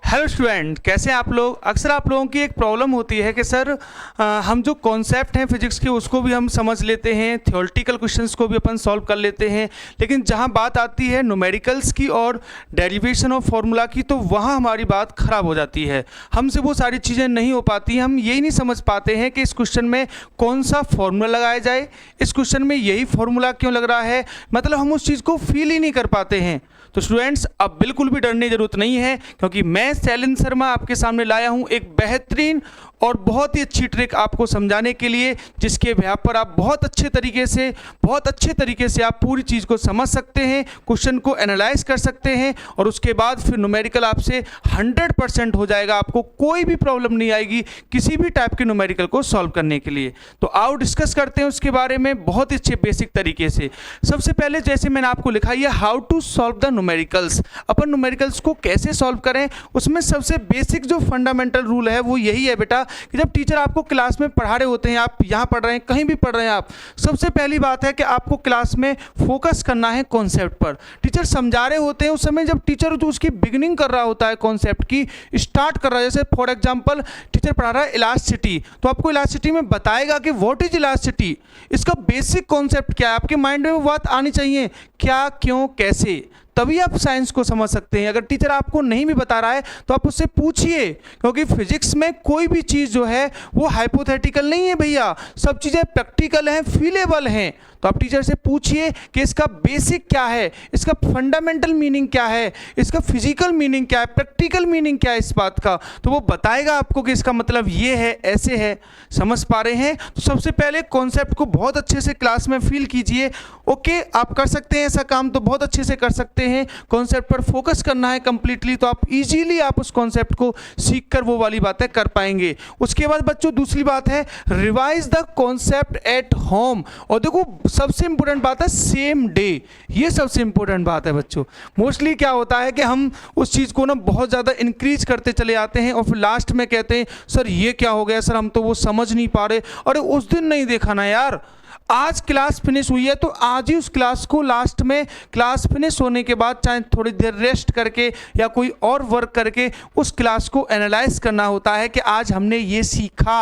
Hello student, कैसे हैं आप लोग। अक्सर आप लोगों की एक प्रॉब्लम होती है कि सर हम जो कॉन्सेप्ट हैं फिजिक्स के उसको भी हम समझ लेते हैं, थ्योरेटिकल क्वेश्चंस को भी अपन सॉल्व कर लेते हैं, लेकिन जहां बात आती है न्यूमेरिकल्स की और डेरिवेशन ऑफ फार्मूला की तो वहां हमारी बात ख़राब हो जाती है। हमसे वो सारी चीज़ें नहीं हो पाती। हम यही नहीं समझ पाते हैं कि इस क्वेश्चन में कौन सा फार्मूला लगाया जाए, इस क्वेश्चन में यही फार्मूला क्यों लग रहा है, मतलब हम उस चीज़ को फील ही नहीं कर पाते हैं। तो स्टूडेंट्स, अब बिल्कुल भी डरने की जरूरत नहीं है, क्योंकि मैं शैलेंद्र शर्मा आपके सामने लाया हूं एक बेहतरीन और बहुत ही अच्छी ट्रिक आपको समझाने के लिए, जिसके यहाँ पर आप बहुत अच्छे तरीके से आप पूरी चीज़ को समझ सकते हैं, क्वेश्चन को एनालाइज कर सकते हैं और उसके बाद फिर न्यूमेरिकल आपसे 100% हो जाएगा। आपको कोई भी प्रॉब्लम नहीं आएगी किसी भी टाइप के न्यूमेरिकल को सॉल्व करने के लिए। तो आओ डिस्कस करते हैं उसके बारे में बहुत ही अच्छे बेसिक तरीके से। सबसे पहले जैसे मैंने आपको लिखा है how to solve the numericals, अपन न्यूमेरिकल्स को कैसे सॉल्व करें, उसमें सबसे बेसिक जो फंडामेंटल रूल है वो यही है बेटा कि जब टीचर आपको क्लास में पढ़ा रहे होते हैं, आप यहाँ पढ़ रहे हैं, कहीं भी पढ़ रहे हैं, आप सबसे पहली बात है कि आपको क्लास में फोकस करना है कॉन्सेप्ट पर। टीचर समझा रहे होते हैं, उस समय जब टीचर तो उसकी बिगिनिंग कर रहा होता है, कॉन्सेप्ट की स्टार्ट कर रहा है, जैसे फॉर एग्जांपल टीचर पढ़ा रहा है इलास्टिसिटी, तो आपको इलास्टिसिटी में बताएगा कि व्हाट इज इलास्टिसिटी, इसका बेसिक कॉन्सेप्ट क्या है। आपके माइंड में वो बात आनी चाहिए, क्या, क्यों, कैसे, तभी आप साइंस को समझ सकते हैं। अगर टीचर आपको नहीं भी बता रहा है तो आप उससे पूछिए, क्योंकि फिजिक्स में कोई भी चीज़ जो है वो हाइपोथेटिकल नहीं है भैया, सब चीज़ें प्रैक्टिकल हैं, फीलेबल हैं। तो आप टीचर से पूछिए कि इसका बेसिक क्या है, इसका फंडामेंटल मीनिंग क्या है, इसका फिजिकल मीनिंग क्या है, प्रैक्टिकल मीनिंग क्या है इस बात का, तो वो बताएगा आपको कि इसका मतलब ये है, ऐसे है। समझ पा रहे हैं? तो सबसे पहले कॉन्सेप्ट को बहुत अच्छे से क्लास में फील कीजिए। ओके, आप कर सकते हैं ऐसा काम, तो बहुत अच्छे से कर सकते हैं। कॉन्सेप्ट पर फोकस करना है कंप्लीटली, तो आप इजीली आप उस कॉन्सेप्ट को सीखकर वो वाली बातें कर पाएंगे। उसके बाद बच्चों दूसरी बात है revise the concept at home. और देखो सबसे इंपॉर्टेंट बात है सेम डे, ये सबसे इंपॉर्टेंट बात है बच्चों। मोस्टली क्या होता है कि हम उस चीज़ को ना बहुत ज़्यादा इंक्रीज करते चले जाते हैं और फिर लास्ट में कहते हैं सर ये क्या हो गया, सर हम तो वो समझ नहीं पा रहे। अरे उस दिन नहीं देखा ना यार, आज क्लास फिनिश हुई है तो आज ही उस क्लास को लास्ट में क्लास फिनिश होने के बाद चाहे थोड़ी देर रेस्ट करके या कोई और वर्क करके उस क्लास को एनालाइज करना होता है कि आज हमने ये सीखा,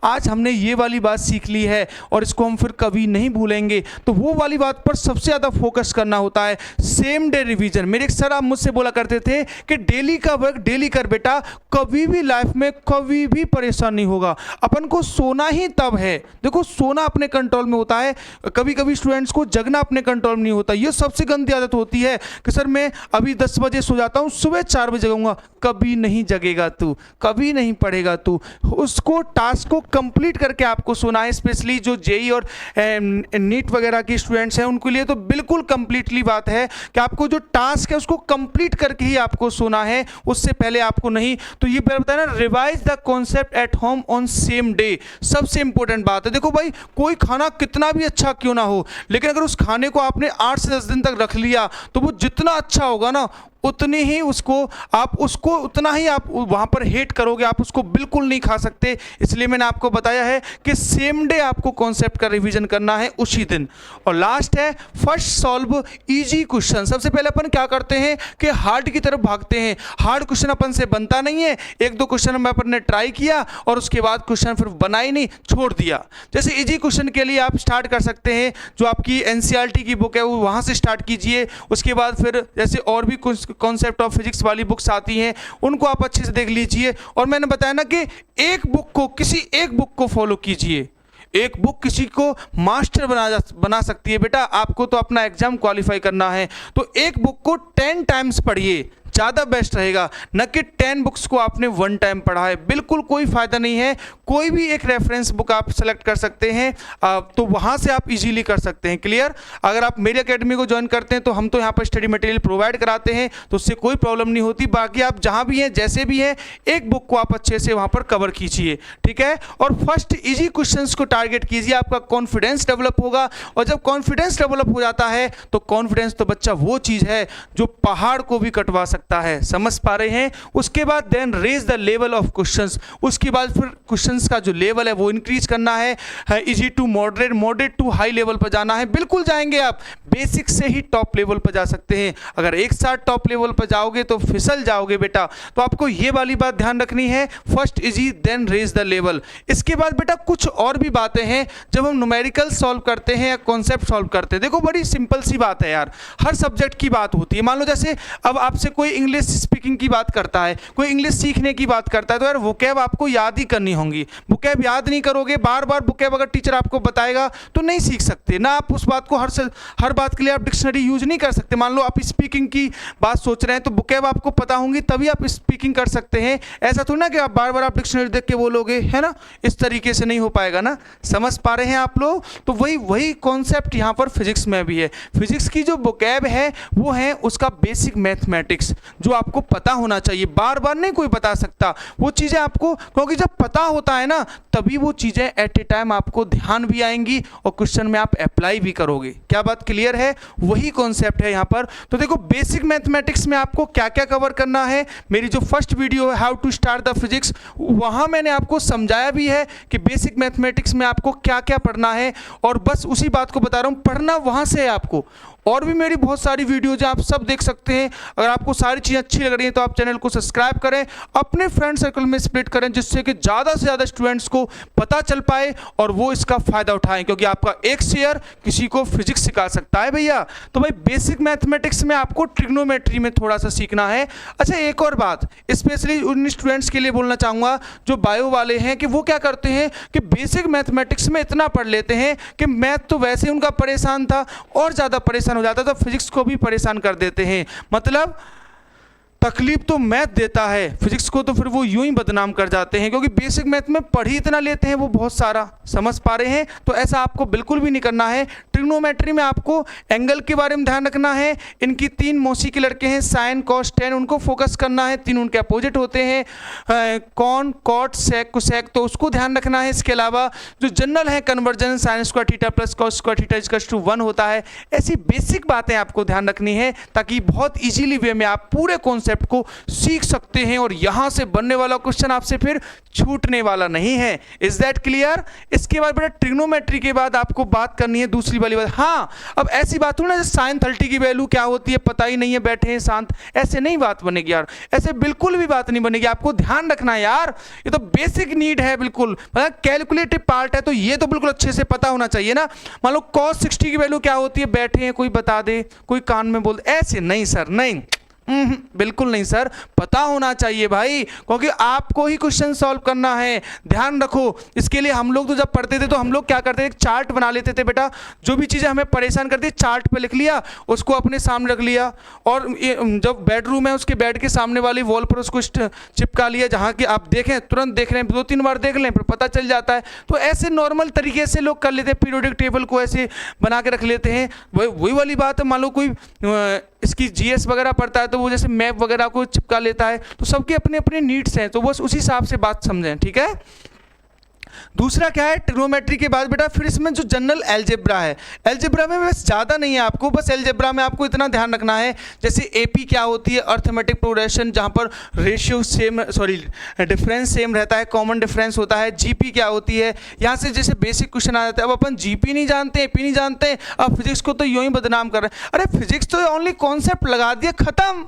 आज हमने ये वाली बात सीख ली है और इसको हम फिर कभी नहीं भूलेंगे। तो वो वाली बात पर सबसे ज़्यादा फोकस करना होता है। सेम डे रिवीजन, मेरे एक सर आप मुझसे बोला करते थे कि डेली का वर्क डेली कर बेटा, कभी भी लाइफ में कभी भी परेशान नहीं होगा। अपन को सोना ही तब है, देखो सोना अपने कंट्रोल में होता है, कभी कभी स्टूडेंट्स को जगना अपने कंट्रोल में नहीं होता। ये सबसे गंदी आदत होती है कि सर मैं अभी 10 बजे सो जाता हूँ, सुबह 4 बजे जगूंगा। कभी नहीं जगेगा तू, कभी नहीं पढ़ेगा तू। उसको टास्क को कंप्लीट करके आपको सोना है। स्पेशली जो जेई और नीट वगैरह के स्टूडेंट्स हैं उनके लिए तो बिल्कुल कंप्लीटली बात है कि आपको जो टास्क है उसको कंप्लीट करके ही आपको सोना है, उससे पहले आपको नहीं। तो ये बताया ना, revise the concept at home on same day, सबसे इंपॉर्टेंट बात है। देखो भाई, कोई खाना कितना भी अच्छा क्यों ना हो, लेकिन अगर उस खाने को आपने 8 से 10 दिन तक रख लिया तो वो जितना अच्छा होगा ना उतनी ही उसको उतना ही आप वहाँ पर हेट करोगे, आप उसको बिल्कुल नहीं खा सकते। इसलिए मैंने आपको बताया है कि सेम डे आपको कॉन्सेप्ट का रिवीजन करना है उसी दिन। और लास्ट है फर्स्ट सॉल्व इजी क्वेश्चन। सबसे पहले अपन क्या करते हैं कि हार्ड की तरफ भागते हैं। हार्ड क्वेश्चन अपन से बनता नहीं है, 1-2 क्वेश्चन में अपन ने ट्राई किया और उसके बाद क्वेश्चन फिर बना ही नहीं, छोड़ दिया। जैसे इजी क्वेश्चन के लिए आप स्टार्ट कर सकते हैं, जो आपकी एनसीईआरटी की बुक है वो वहाँ से स्टार्ट कीजिए। उसके बाद फिर जैसे और भी कुछ कॉन्सेप्ट ऑफ फिजिक्स वाली बुक्स आती हैं उनको आप अच्छे से देख लीजिए। और मैंने बताया ना कि किसी एक बुक को फॉलो कीजिए। एक बुक किसी को मास्टर बना सकती है बेटा। आपको तो अपना एग्जाम क्वालिफाई करना है, तो एक बुक को 10 टाइम्स पढ़िए, ज़्यादा बेस्ट रहेगा, न कि 10 बुक्स को आपने 1 टाइम पढ़ा है, बिल्कुल कोई फ़ायदा नहीं है। कोई भी एक रेफरेंस बुक आप सेलेक्ट कर सकते हैं, तो वहाँ से आप इजीली कर सकते हैं। क्लियर? अगर आप मेरी एकेडमी को ज्वाइन करते हैं तो हम तो यहाँ पर स्टडी मटेरियल प्रोवाइड कराते हैं, तो उससे कोई प्रॉब्लम नहीं होती। बाकी आप जहाँ भी हैं, जैसे भी हैं, एक बुक को आप अच्छे से वहाँ पर कवर कीजिए, ठीक है। और फर्स्ट इजी क्वेश्चंस को टारगेट कीजिए, आपका कॉन्फिडेंस डेवलप होगा। और जब कॉन्फिडेंस डेवलप हो जाता है तो कॉन्फिडेंस तो बच्चा वो चीज़ है जो पहाड़ को भी कटवा सकता सकता है, समझ पा रहे हैं। उसके बाद then raise the level of questions, उसके बाद फिर क्वेश्चंस का जो लेवल है वो इंक्रीज करना है, easy to moderate, moderate to high level पर जाना है। बिल्कुल जाएंगे आप, बेसिक से ही टॉप लेवल पर जा सकते हैं। अगर एक साथ टॉप लेवल पर जाओगे तो फिसल जाओगे बेटा। तो आपको ये वाली बात ध्यान रखनी है, first easy then raise the level. इसके बाद बेटा कुछ और भी बातें हैं जब हम न्यूमेरिकल सॉल्व करते हैं या कॉन्सेप्ट सॉल्व करते हैं। देखो बड़ी सिंपल सी बात है यार, हर सब्जेक्ट की बात होती है। मान लो जैसे अब आपसे कोई इंग्लिश स्पीकिंग की बात करता है, कोई इंग्लिश सीखने की बात करता है, तो यार वोकैब आपको याद ही करनी होंगी। वोकैब याद नहीं करोगे, बार बार वोकैब अगर टीचर आपको बताएगा तो नहीं सीख सकते ना। आप उस बात को हर बात के लिए आप डिक्शनरी यूज नहीं कर सकते। मान लो आप स्पीकिंग की बात सोच रहे हैं तो वोकैब आपको पता होंगी तभी आप स्पीकिंग कर सकते हैं। ऐसा थोड़ी ना कि आप बार बार आप डिक्शनरी देख के बोलोगे, है ना, इस तरीके से नहीं हो पाएगा ना। समझ पा रहे हैं आप लोग? तो वही कॉन्सेप्ट यहाँ पर फिजिक्स में भी है। फिजिक्स की जो वोकैब है वो है उसका बेसिक मैथमेटिक्स, जो आपको पता होना चाहिए। बार बार नहीं कोई बता सकता वो चीज़ें आपको, क्योंकि जब पता होता है ना तभी वो चीज़ें एट ए टाइम आपको ध्यान भी आएंगी और क्वेश्चन में आप अप्लाई भी करोगे। क्या बात क्लियर है? वही कॉन्सेप्ट है यहाँ पर। तो देखो बेसिक मैथमेटिक्स में आपको क्या क्या कवर करना है, मेरी जो फर्स्ट वीडियो है how to start the physics, वहाँ मैंने आपको समझाया भी है कि बेसिक मैथमेटिक्स में आपको क्या क्या पढ़ना है, और बस उसी बात को बता रहा हूँ, पढ़ना वहाँ से है आपको। और भी मेरी बहुत सारी वीडियोज आप सब देख सकते हैं। अगर आपको सारी चीज़ें अच्छी लग रही हैं तो आप चैनल को सब्सक्राइब करें, अपने फ्रेंड सर्कल में स्प्लिट करें, जिससे कि ज़्यादा से ज़्यादा स्टूडेंट्स को पता चल पाए और वो इसका फ़ायदा उठाएं, क्योंकि आपका एक शेयर किसी को फिजिक्स सिखा सकता है भैया। तो भाई बेसिक मैथमेटिक्स में आपको ट्रिग्नोमेट्री में थोड़ा सा सीखना है। अच्छा एक और बात स्पेशली उन स्टूडेंट्स के लिए बोलना चाहूँगा जो बायो वाले हैं, कि वो क्या करते हैं कि बेसिक मैथमेटिक्स में इतना पढ़ लेते हैं कि मैथ तो वैसे उनका परेशान था और ज़्यादा परेशान हो जाता, तो फिजिक्स को भी परेशान कर देते हैं। मतलब तकलीफ तो मैथ देता है, फिजिक्स को तो फिर वो यूं ही बदनाम कर जाते हैं, क्योंकि बेसिक मैथ में पढ़ ही इतना लेते हैं वो बहुत सारा। समझ पा रहे हैं? तो ऐसा आपको बिल्कुल भी नहीं करना है। ट्रिग्नोमेट्री में आपको एंगल के बारे में ध्यान रखना है। इनकी तीन मौसी के लड़के हैं, साइन कॉस टेन, उनको फोकस करना है। तीन उनके अपोजिट होते हैं, कॉन कॉट सेक कोसेक, तो उसको ध्यान रखना है। इसके अलावा जो जनरल है conversion, sine square theta plus cos square theta equals to 1 होता है। ऐसी बेसिक बातें आपको ध्यान रखनी है ताकि बहुत ईजीली वे में आप पूरे कॉन्सेप्ट को सीख सकते हैं और यहां से बनने वाला क्वेश्चन आपसे फिर छूटने वाला नहीं है। Is that clear? इसके बाद बेटा ट्रिग्नोमेट्री के बाद आपको बात करनी है दूसरी वाली बात। हाँ, अब ऐसी बात हो ना साइन 30 की वैल्यू क्या होती है पता ही नहीं है, बैठे हैं शांत, ऐसे नहीं बात बनेगी यार, ऐसे बिल्कुल भी बात नहीं बनेगी। आपको ध्यान रखना है यार, ये तो बेसिक नीड है बिल्कुल, मतलब कैलकुलेटिव पार्ट है, तो ये तो बिल्कुल अच्छे से पता होना चाहिए ना। मान लो cos 60 की वैल्यू क्या होती है, बैठे हैं कोई बता दे, कोई कान में बोल दे, ऐसे नहीं सर, नहीं बिल्कुल नहीं सर, पता होना चाहिए भाई, क्योंकि आपको ही क्वेश्चन सॉल्व करना है। ध्यान रखो, इसके लिए हम लोग तो जब पढ़ते थे तो हम लोग क्या करते थे, एक चार्ट बना लेते थे बेटा। जो भी चीज़ें हमें परेशान करती चार्ट पे लिख लिया, उसको अपने सामने रख लिया, और जब बेडरूम है उसके बेड के सामने वाली वॉल पर उसको चिपका लिया, जहाँ कि आप देखें तुरंत देख लें, 2-3 बार देख लें फिर पता चल जाता है। तो ऐसे नॉर्मल तरीके से लोग कर लेते हैं, पीरियोडिक टेबल को ऐसे बना के रख लेते हैं। वही वाली बात है, मान लो कोई इसकी जीएस वगैरह पढ़ता है तो वो जैसे मैप वगैरह को चिपका लेता है। तो सबके अपने अपने नीड्स हैं, तो बस उसी हिसाब से बात समझें, ठीक है। दूसरा क्या है, ट्रिग्नोमेट्री के बाद बेटा फिर इसमें जो जनरल अलजेब्रा है, अलजेब्रा में बस ज़्यादा नहीं है आपको, बस अलजेब्रा में आपको इतना ध्यान रखना है, जैसे एपी क्या होती है, अर्थमेटिक प्रोग्रेशन, जहाँ पर रेशियो सेम, डिफरेंस सेम रहता है, कॉमन डिफरेंस होता है। जीपी क्या होती है, यहाँ से जैसे बेसिक क्वेश्चन आ जाता है। अब अपन जीपी नहीं जानते, एपी नहीं जानते, अब फिजिक्स को तो यूँ ही बदनाम कर रहे हैं। अरे फिजिक्स तो ओनली कॉन्सेप्ट लगा दिया, खत्म,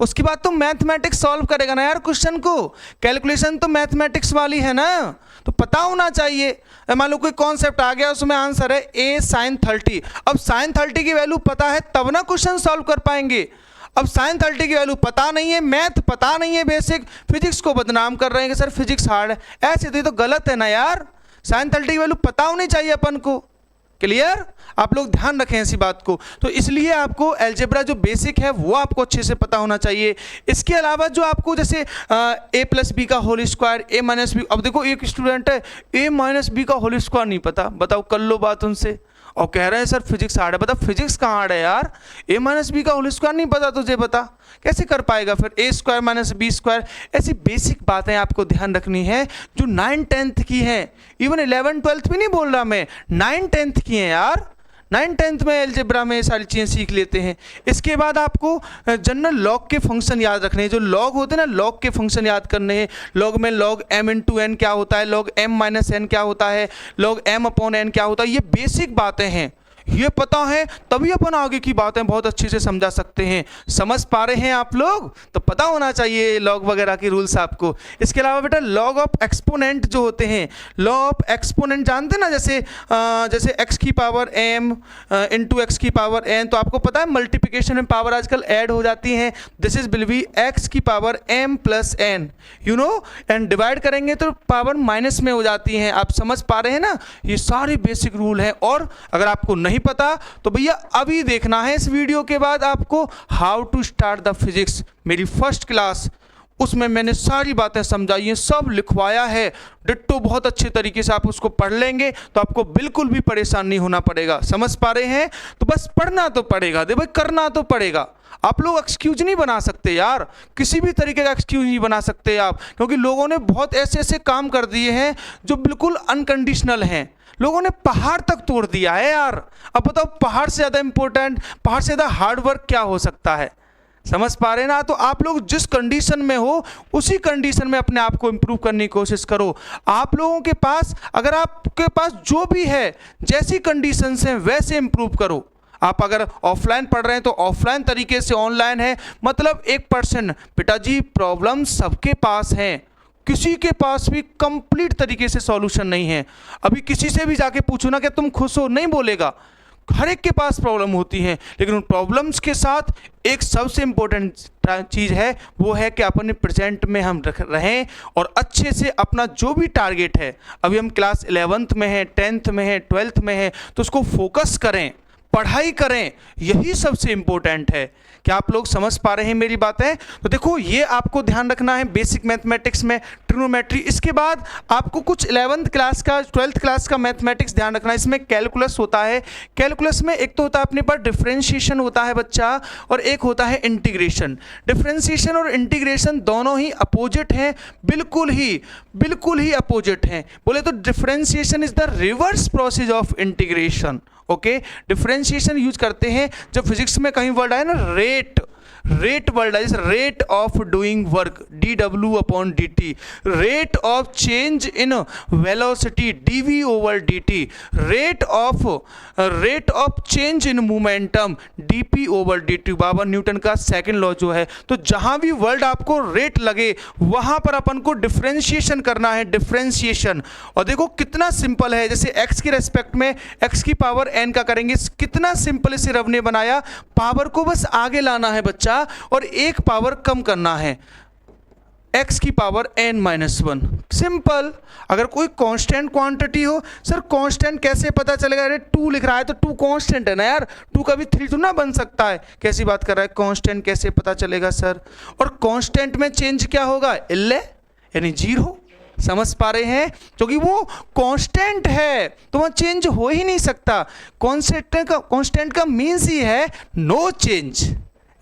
उसके बाद तो मैथमेटिक्स सॉल्व करेगा ना यार क्वेश्चन को, कैलकुलेशन तो मैथमेटिक्स वाली है ना, तो पता होना चाहिए। मान लो कोई कॉन्सेप्ट आ गया, उसमें आंसर है a sin 30, अब sin 30 की वैल्यू पता है तब ना क्वेश्चन सॉल्व कर पाएंगे। अब sin 30 की वैल्यू पता नहीं है, मैथ पता नहीं है, बेसिक फिजिक्स को बदनाम कर रहे हैं कि सर फिजिक्स हार्ड है, ऐसे तो ये तो गलत है ना यार। sin 30 की वैल्यू पता होनी चाहिए अपन को। क्लियर? आप लोग ध्यान रखें ऐसी बात को। तो इसलिए आपको अलजेब्रा जो बेसिक है वो आपको अच्छे से पता होना चाहिए। इसके अलावा जो आपको जैसे a प्लस बी का whole square, a minus b, अब देखो एक स्टूडेंट है a माइनस बी का होल स्क्वायर नहीं पता, बताओ कर लो बात उनसे, और कह रहे हैं सर फिजिक्स हार्ड है। बता फिजिक्स कहाँ हार्ड है यार, a माइनस बी का होल स्क्वायर नहीं पता तुझे, बता कैसे कर पाएगा फिर a square minus B square. ऐसी बेसिक बातें आपको ध्यान रखनी है जो 9th 10th की हैं, इवन 11th 12th भी नहीं बोल रहा मैं, 9th 10th की हैं यार। 9th 10th में अलजेब्रा में ये सारी चीज़ें सीख लेते हैं। इसके बाद आपको जनरल लॉग के फंक्शन याद रखने हैं। जो लॉग होते हैं ना, लॉग के फंक्शन याद करने हैं। लॉग में लॉग m इंटू एन क्या होता है, लॉग m माइनस एन क्या होता है, लॉग m अपॉन एन क्या होता है। ये बेसिक बातें हैं, ये पता है तभी अपन आगे की बातें बहुत अच्छे से समझा सकते हैं। समझ पा रहे हैं आप लोग? तो पता होना चाहिए लॉग वगैरह के रूल्स आपको। इसके अलावा बेटा लॉग ऑफ एक्सपोनेंट जो होते हैं, लॉग ऑफ एक्सपोनेंट जानते हैं ना, जैसे x की पावर m इंटू एक्स की पावर n। तो आपको पता है मल्टीप्लिकेशन में पावर आजकल ऐड हो जाती है। This is will be x की power m plus n, you know, and divide करेंगे तो पावर माइनस में हो जाती है। आप समझ पा रहे हैं ना? ये सारे बेसिक रूल हैं। और अगर आपको नहीं पता तो भैया अभी देखना है इस वीडियो के बाद आपको how to start the physics, मेरी फर्स्ट क्लास, उसमें मैंने सारी बातें समझाई हैं, सब लिखवाया है डिट्टो। बहुत अच्छे तरीके से आप उसको पढ़ लेंगे तो आपको बिल्कुल भी परेशान नहीं होना पड़ेगा। समझ पा रहे हैं? तो बस पढ़ना तो पड़ेगा, दे भाई, करना तो पड़ेगा। आप लोग एक्सक्यूज नहीं बना सकते यार, किसी भी तरीके का एक्सक्यूज नहीं बना सकते आप, क्योंकि लोगों ने बहुत ऐसे ऐसे काम कर दिए हैं जो बिल्कुल अनकंडीशनल हैं। लोगों ने पहाड़ तक तोड़ दिया है यार। अब बताओ पहाड़ से ज़्यादा इंपॉर्टेंट, पहाड़ से ज़्यादा हार्ड वर्क क्या हो सकता है? समझ पा रहे हैं ना? तो आप लोग जिस कंडीशन में हो उसी कंडीशन में अपने आप को इंप्रूव करने की कोशिश करो। आप लोगों के पास, अगर आपके पास जो भी है, जैसी कंडीशंस हैं वैसे इंप्रूव करो। आप अगर ऑफलाइन पढ़ रहे हैं तो ऑफलाइन तरीके से ऑनलाइन है, मतलब 1%। पिताजी प्रॉब्लम सबके पास हैं, किसी के पास भी कंप्लीट तरीके से सॉल्यूशन नहीं है। अभी किसी से भी जाके पूछो ना कि तुम खुश हो, नहीं बोलेगा। हर एक के पास प्रॉब्लम होती है, लेकिन उन प्रॉब्लम्स के साथ एक सबसे इम्पोर्टेंट चीज़ है, वो है कि अपने प्रेजेंट में हम रहें और अच्छे से अपना जो भी टारगेट है, अभी हम क्लास 11th में हैं, 10th में हैं, 12th में हैं, तो उसको फोकस करें, पढ़ाई करें। यही सबसे इम्पोर्टेंट है। क्या आप लोग समझ पा रहे हैं मेरी बातें? तो देखो, ये आपको ध्यान रखना है बेसिक मैथमेटिक्स में, ट्रिग्नोमेट्री। इसके बाद आपको कुछ 11th क्लास का, 12th क्लास का मैथमेटिक्स ध्यान रखना है। इसमें कैलकुलस होता है। कैलकुलस में एक तो होता है अपने पास डिफरेंशिएशन होता है बच्चा, और एक होता है इंटीग्रेशन। डिफरेंशिएशन और इंटीग्रेशन दोनों ही अपोजिट हैं, बिल्कुल ही अपोजिट हैं। बोले तो differentiation is the reverse process of integration. Okay, differentiation use करते हैं जब फिजिक्स में कहीं वर्ड आए ना, रेट वर्ड है, जैसे rate of doing work dw upon dt, rate of change in velocity dv over dt, rate of change in momentum dp over dt। Baba Newton का सेकंड लॉ जो है। तो जहां भी वर्ड आपको रेट लगे वहां पर अपन को डिफरेंशिएशन करना है, डिफरेंशिएशन। और देखो कितना सिंपल है, जैसे x के रेस्पेक्ट में x की पावर n का करेंगे, कितना सिंपल इसे रव ने बनाया। पावर को बस आगे लाना है बच्चा और एक पावर कम करना है, x की पावर n माइनस 1। सिंपल। अगर कोई कांस्टेंट क्वांटिटी हो, सर कांस्टेंट कैसे पता चलेगा? अरे 2 लिख रहा है तो 2 कांस्टेंट है ना यार, 2 का भी 3 तो ना बन सकता है। कैसी बात कर रहा है? कांस्टेंट कैसे पता चलेगा सर? और कांस्टेंट में चेंज क्या होगा? यानी 0। समझ पा रहे हैं? क्योंकि वो कांस्टेंट है तो वहाँ चेंज हो ही नहीं सकता। कांस्टेंट का मीन्स ही है no change.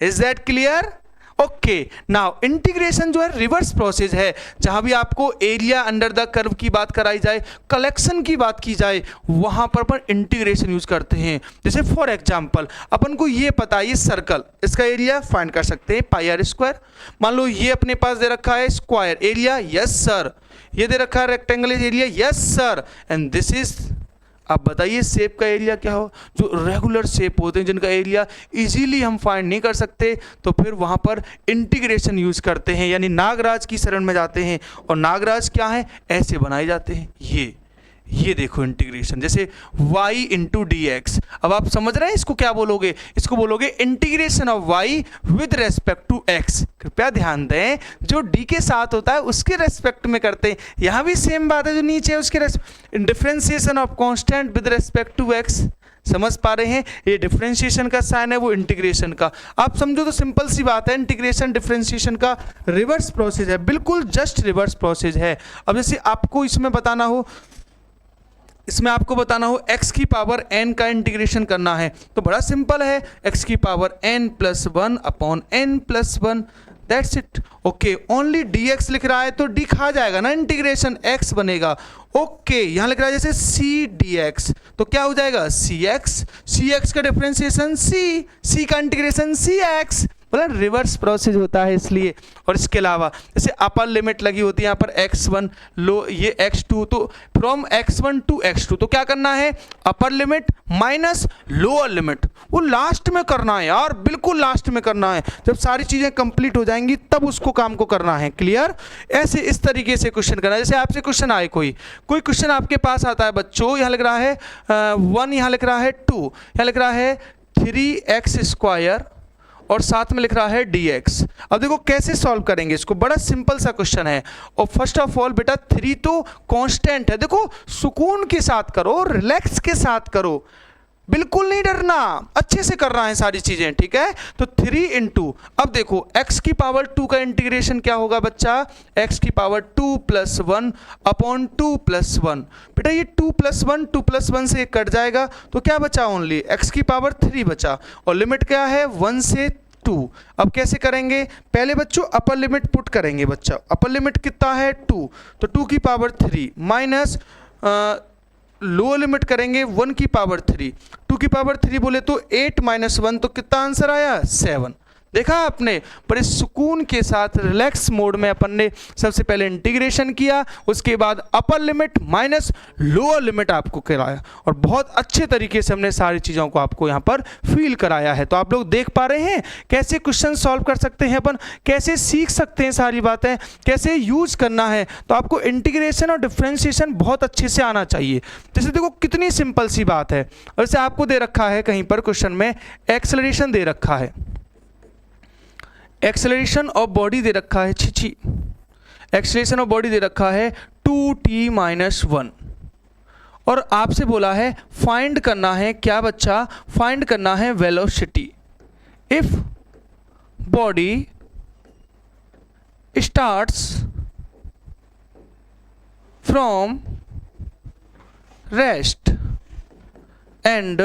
Is that clear? Okay, now integration जो है रिवर्स प्रोसेस है। जहां भी आपको एरिया अंडर द कर्व की बात कराई जाए, कलेक्शन की बात की जाए, वहां पर अपन इंटीग्रेशन यूज करते हैं। जैसे फॉर एग्जांपल अपन को ये पता है, ये सर्कल, इसका एरिया फाइंड कर सकते हैं πr²। मान लो ये अपने पास दे रखा है स्क्वायर एरिया, यस सर। ये दे रखा है rectangle area, yes sir. And this is, आप बताइए शेप का एरिया क्या हो? जो रेगुलर शेप होते हैं जिनका एरिया इजीली हम फाइंड नहीं कर सकते, तो फिर वहाँ पर इंटीग्रेशन यूज करते हैं, यानी नागराज की शरण में जाते हैं। और नागराज क्या है? ऐसे बनाए जाते हैं। ये देखो इंटीग्रेशन, जैसे y इंटू डी एक्स। अब आप समझ रहे हैं इसको क्या बोलोगे? इसको बोलोगे integration of y with respect to x। कृपया ध्यान दें, जो d के साथ होता है उसके रेस्पेक्ट में करते हैं। यहाँ भी सेम बात है, जो नीचे है उसके differentiation of constant with respect to x। समझ पा रहे हैं? ये डिफरेंशिएशन का साइन है, वो इंटीग्रेशन का। आप समझो तो सिंपल सी बात है, इंटीग्रेशन डिफरेंशिएशन का रिवर्स प्रोसेस है, बिल्कुल जस्ट रिवर्स प्रोसेस है। अब जैसे आपको इसमें बताना हो, x की पावर n का इंटीग्रेशन करना है, तो बड़ा सिंपल है, x की power n plus 1 upon n plus 1। That's it. Okay, only dx लिख रहा है तो d खा जाएगा ना, इंटीग्रेशन x बनेगा। ओके, यहाँ लिख रहा है जैसे c dx, तो क्या हो जाएगा cx का डिफरेंशिएशन c का इंटीग्रेशन cx, मतलब रिवर्स प्रोसेस होता है इसलिए। और इसके अलावा जैसे अपर लिमिट लगी होती है यहाँ पर x1 लो ये x2, तो फ्रॉम x1 टू x2 तो क्या करना है, upper limit minus lower limit, वो लास्ट में करना है यार, बिल्कुल लास्ट में करना है, जब सारी चीज़ें कंप्लीट हो जाएंगी तब उसको काम को करना है। क्लियर? ऐसे इस तरीके से क्वेश्चन करना है। जैसे आपसे क्वेश्चन आए, कोई क्वेश्चन आपके पास आता है बच्चों, यहाँ लिख रहा है 1, यहाँ लिख रहा है 2, यहाँ लिख रहा है 3x² और साथ में लिख रहा है dx। अब देखो कैसे सॉल्व करेंगे इसको, बड़ा सिंपल सा क्वेश्चन है। और फर्स्ट ऑफ ऑल बेटा 3 तो कांस्टेंट है, देखो सुकून के साथ करो, रिलैक्स के साथ करो, बिल्कुल नहीं डरना, अच्छे से करना है सारी चीजें, ठीक है। तो 3 इंटू, अब देखो x की पावर 2 का इंटीग्रेशन क्या होगा बच्चा, x की पावर 2 + 1 अपॉन 2 + 1। बेटा ये 2 + 1 2 + 1 से कट जाएगा तो क्या बचा, ओनली x की पावर 3 बचा, और लिमिट क्या है 1 से 2। अब कैसे करेंगे, पहले बच्चों अपर लिमिट पुट करेंगे बच्चा, अपर लिमिट कितना है 2, तो 2 की पावर 3 माइनस लोअर लिमिट करेंगे 1 की पावर 3, 2 की पावर 3 बोले तो 8 - 1, तो कितना आंसर आया 7। देखा आपने, बड़े सुकून के साथ रिलैक्स मोड में अपन ने सबसे पहले इंटीग्रेशन किया, उसके बाद upper limit minus lower limit आपको कराया, और बहुत अच्छे तरीके से हमने सारी चीज़ों को आपको यहाँ पर फील कराया है। तो आप लोग देख पा रहे हैं कैसे क्वेश्चन सॉल्व कर सकते हैं अपन, कैसे सीख सकते हैं सारी बातें, कैसे यूज करना है। तो आपको इंटीग्रेशन और डिफ्रेंशिएशन बहुत अच्छे से आना चाहिए। जैसे देखो कितनी सिंपल सी बात है, और जैसे आपको दे रखा है कहीं पर क्वेश्चन में एक्सेलरेशन दे रखा है, एक्सेलरेशन ऑफ बॉडी दे रखा है, एक्सेलरेशन ऑफ बॉडी दे रखा है 2t - 1, और आपसे बोला है फाइंड करना है क्या बच्चा, फाइंड करना है velocity if body starts from rest and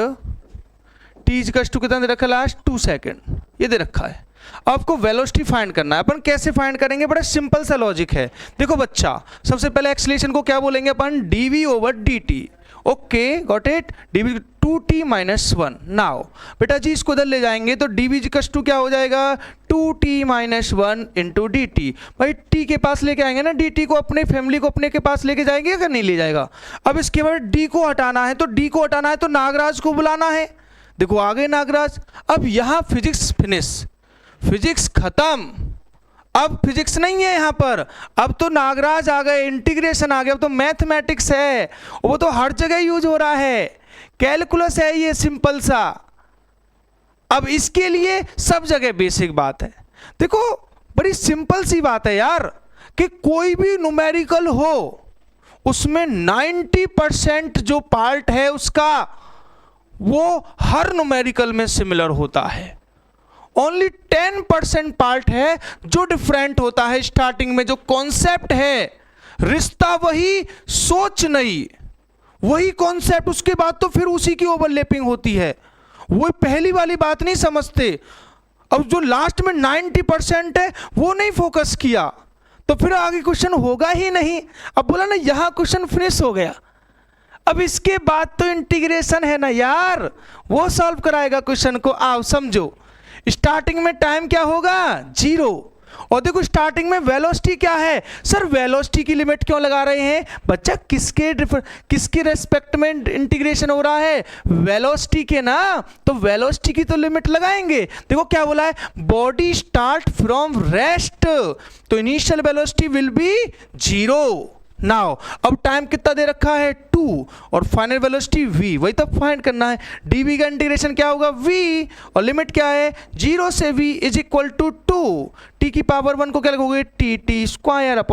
t = कितना दे रखा है, लास्ट 2 सेकेंड, ये दे रखा है। आपको वेलोसिटी फाइंड करना है। अपन कैसे फाइंड करेंगे, बड़ा सिंपल सा लॉजिक है। देखो बच्चा, सबसे पहले एक्सीलरेशन को क्या बोलेंगे अपन, dv/dt। Okay, got it, dv 2t - 1। Now बेटा जी इसको इधर ले जाएंगे तो dv = क्या हो जाएगा, 2t - 1 इंटू dt। भाई t के पास लेके आएंगे ना, dt को अपने फैमिली को अपने के पास लेके जाएंगे या नहीं ले जाएगा। अब इसके बाद d को हटाना है, तो d को हटाना है तो नागराज को बुलाना है। देखो आ गए नागराज। अब यहाँ फिजिक्स फिनिश, फिजिक्स खत्म, अब फिजिक्स नहीं है यहाँ पर, अब तो नागराज आ गए, इंटीग्रेशन आ गया, अब तो मैथमेटिक्स है, वो तो हर जगह यूज हो रहा है, कैलकुलस है ये सिंपल सा। अब इसके लिए सब जगह बेसिक बात है। देखो बड़ी सिंपल सी बात है यार, कि कोई भी न्यूमेरिकल हो उसमें 90% जो पार्ट है उसका वो हर न्यूमेरिकल में सिमिलर होता है, ओनली 10% पार्ट है जो डिफरेंट होता है। स्टार्टिंग में जो कॉन्सेप्ट है, रिश्ता वही, सोच नहीं, वही कॉन्सेप्ट, उसके बाद तो फिर उसी की ओवरलैपिंग होती है, वो पहली वाली बात नहीं समझते। अब जो लास्ट में 90% है वो नहीं फोकस किया तो फिर आगे क्वेश्चन होगा ही नहीं। अब बोला ना यहां क्वेश्चन फिनिश हो गया, अब इसके बाद तो इंटीग्रेशन है ना यार, वो सॉल्व कराएगा क्वेश्चन को। आओ समझो, स्टार्टिंग में टाइम क्या होगा 0, और देखो स्टार्टिंग में वेलोसिटी क्या है। सर वेलोसिटी की लिमिट क्यों लगा रहे हैं बच्चा, किसके रेस्पेक्ट में इंटीग्रेशन हो रहा है, वेलोसिटी के ना, तो वेलोसिटी की तो लिमिट लगाएंगे। देखो क्या बोला है, बॉडी स्टार्ट फ्रॉम रेस्ट, तो initial velocity will be 0। Now अब टाइम कितना दे रखा है 2, और फाइनल वेलोसिटी v, वही तो फाइंड करना है। dv का इंटीग्रेशन क्या होगा v, और लिमिट क्या है 0 से v = 2, t की पावर 1 को क्या लगोगे t²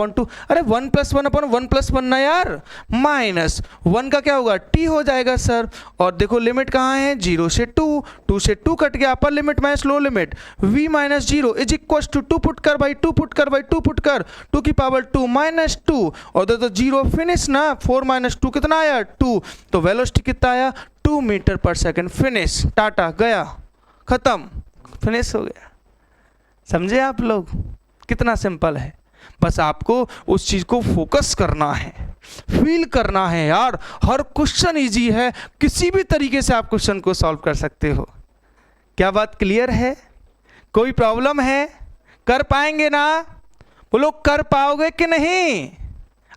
2। अरे 1 + 1 / 1 + 1 ना यार, -1 का क्या होगा t हो जाएगा सर। और देखो लिमिट कहाँ है 0 से 2, 2 से 2 कट गया, upper limit minus low limit, v - 0 = 2 put कर भाई, 2 पुट कर भाई, 2 पुट कर, 2 की पावर 2 -2, और तो 0 फिनिश ना, 4 - 2 कितना आया 2, तो वेलोसिटी कितना आया 2 मीटर पर सेकंड। फिनिश, टाटा, गया, खत्म, फिनिश हो गया। समझे आप लोग? कितना सिंपल है। बस आपको उस चीज़ को फोकस करना है, फील करना है यार। हर क्वेश्चन इजी है, किसी भी तरीके से आप क्वेश्चन को सॉल्व कर सकते हो। क्या बात क्लियर है? कोई प्रॉब्लम है? कर पाएंगे ना? बोलो, कर पाओगे कि नहीं?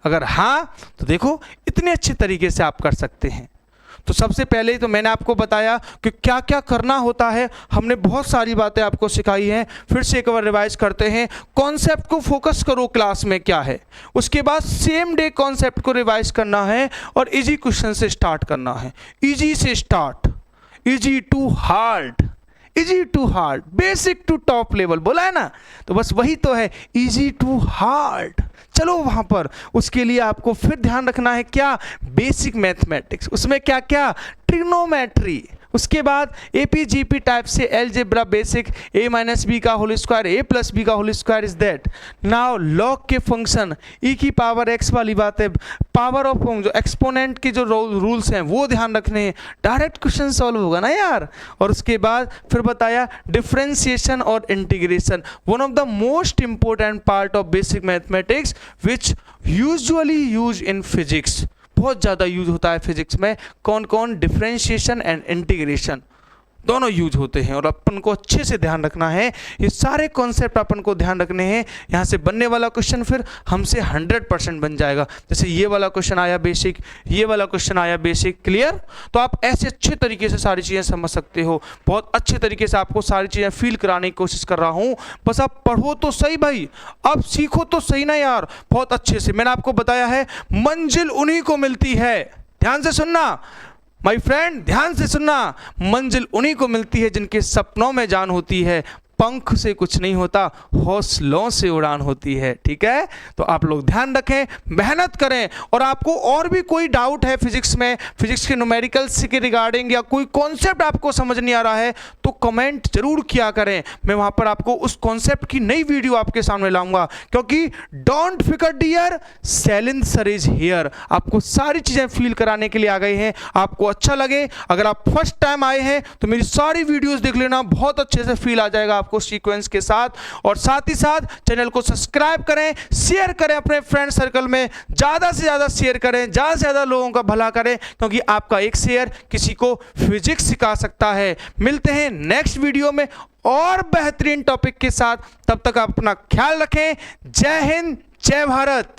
अगर हाँ तो देखो इतने अच्छे तरीके से आप कर सकते हैं। तो सबसे पहले तो मैंने आपको बताया कि क्या क्या करना होता है। हमने बहुत सारी बातें आपको सिखाई हैं। फिर से एक बार रिवाइज करते हैं। कॉन्सेप्ट को फोकस करो क्लास में क्या है, उसके बाद सेम डे कॉन्सेप्ट को रिवाइज करना है और इजी क्वेश्चन से स्टार्ट करना है। इजी से start, easy to hard, easy to hard, basic to top level, बोला है ना? तो बस वही तो है, इजी टू हार्ड। चलो वहां पर उसके लिए आपको फिर ध्यान रखना है क्या? बेसिक मैथमेटिक्स, उसमें क्या क्या? ट्रिग्नोमेट्री, उसके बाद एपीजीपी टाइप से algebra basic, a minus B का whole square, a plus b का whole square is that. Now log के फंक्शन, e की पावर x वाली बात है, पावर ऑफ जो एक्सपोनेंट के जो रूल्स हैं वो ध्यान रखने हैं। डायरेक्ट क्वेश्चन सॉल्व होगा ना यार। और उसके बाद फिर बताया डिफरेंशिएशन और integration, one of the most important part of basic mathematics which usually use in physics. बहुत ज़्यादा यूज होता है फिजिक्स में। कौन कौन? डिफरेंशिएशन एंड इंटीग्रेशन, दोनों यूज होते हैं और अपन को अच्छे से ध्यान रखना है। ये सारे कॉन्सेप्ट अपन को ध्यान रखने हैं। यहाँ से बनने वाला क्वेश्चन फिर हमसे 100% बन जाएगा। जैसे ये वाला क्वेश्चन आया बेसिक, ये वाला क्वेश्चन आया बेसिक, क्लियर? तो आप ऐसे अच्छे तरीके से सारी चीज़ें समझ सकते हो। बहुत अच्छे तरीके से आपको सारी चीज़ें फील कराने की कोशिश कर रहा हूँ। बस आप पढ़ो तो सही भाई, अब सीखो तो सही ना यार, बहुत अच्छे से। मैंने आपको बताया है मंजिल उन्हीं को मिलती है, ध्यान से सुनना माय फ्रेंड, ध्यान से सुनना। मंजिल उन्हीं को मिलती है जिनके सपनों में जान होती है। पंख से कुछ नहीं होता, हौसलों से उड़ान होती है। ठीक है? तो आप लोग ध्यान रखें, मेहनत करें। और आपको और भी कोई डाउट है फिजिक्स में, फिजिक्स के न्यूमेरिकल्स के रिगार्डिंग, या कोई कॉन्सेप्ट आपको समझ नहीं आ रहा है, तो कमेंट जरूर किया करें। मैं वहां पर आपको उस कॉन्सेप्ट की नई वीडियो आपके सामने लाऊंगा। क्योंकि डोंट फिकर डियर, सैलिन सर इज हियर। आपको सारी चीजें फील कराने के लिए आ गए हैं। आपको अच्छा लगे, अगर आप फर्स्ट टाइम आए हैं तो मेरी सारी वीडियोस देख लेना, बहुत अच्छे से फील आ जाएगा आपको सीक्वेंस के साथ। और साथ ही साथ चैनल को सब्सक्राइब करें, शेयर करें अपने फ्रेंड सर्कल में, ज्यादा से ज्यादा शेयर करें, ज्यादा से ज्यादा लोगों का भला करें, क्योंकि आपका एक शेयर किसी को फिजिक्स सिखा सकता है। मिलते हैं नेक्स्ट वीडियो में और बेहतरीन टॉपिक के साथ। तब तक आप अपना ख्याल रखें। जय हिंद, जय भारत।